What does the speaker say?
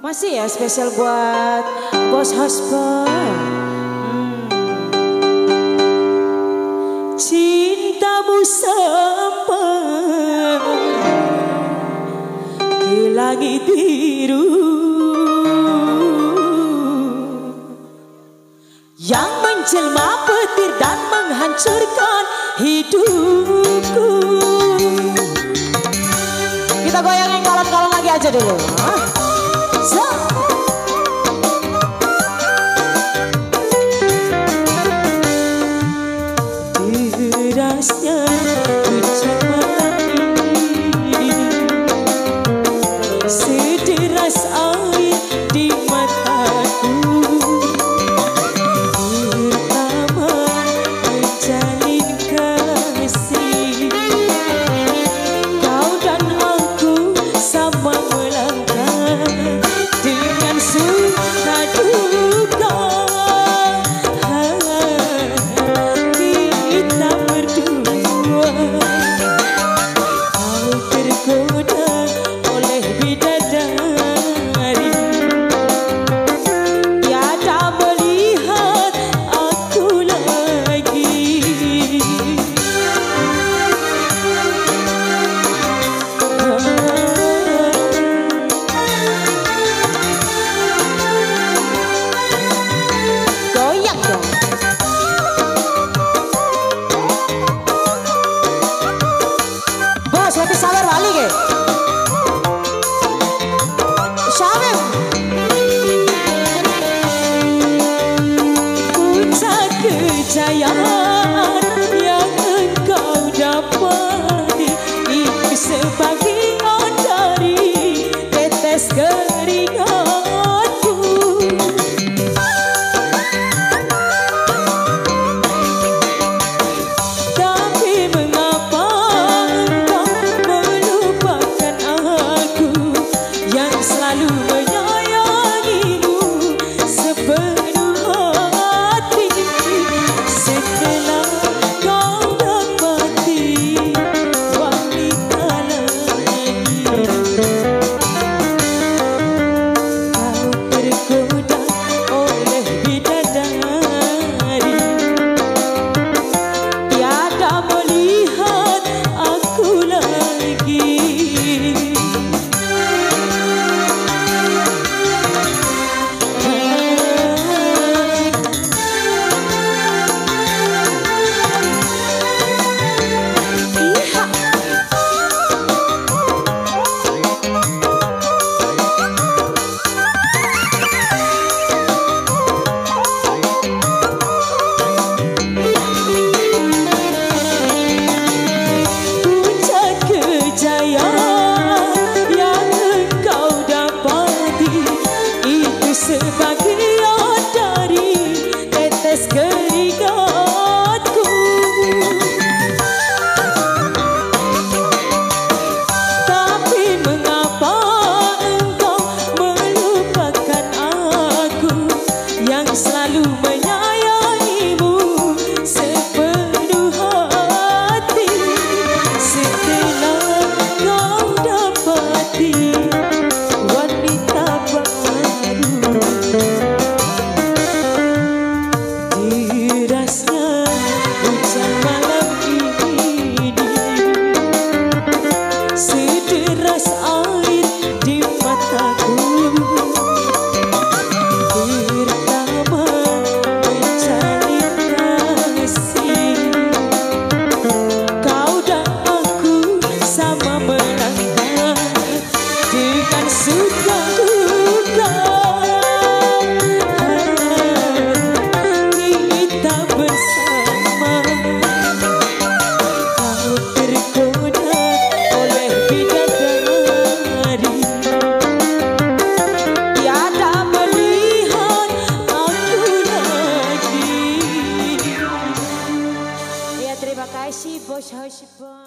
Masih ya spesial buat Bos Husband. Cintamu sampai ke langit biru yang menjelma petir dan menghancurkan hidupku. Kita goyangin kalon-kalon lagi aja dulu. Derasnya hujan malam ini, sederas air di mataku. Pertama menjalin kasih, kau dan aku sama melangkah dengan suka duka. Kita berdua, kau tergoda oleh bidadari, tiada melihat aku lagi. Goyang dong. Bos, tapi sabar balik ya. Sabar. Puncak kejayaan yang engkau dapati itu sebagian dari tetes keringatku. Tapi mengapa selalu menyayangimu sepenuh hati, setelah kau dapati wanita lain. Kau tergoda oleh bidadari, tiada melihat aku lagi. Sebagian dari tetes keringatku. Tapi mengapa engkau melupakan aku yang selalu menyayangimu sepenuh hati, setelah kau dapati wanita baru. Derasnya hujan malam ini, sederas air di mataku. Pertama menjalin kasih, kau dan aku sama melangkah dengan suka duka. Kita bersama, kau tergoda oleh bidadari, tiada melihat aku lagi. Ya, terima kasih Bos Husband.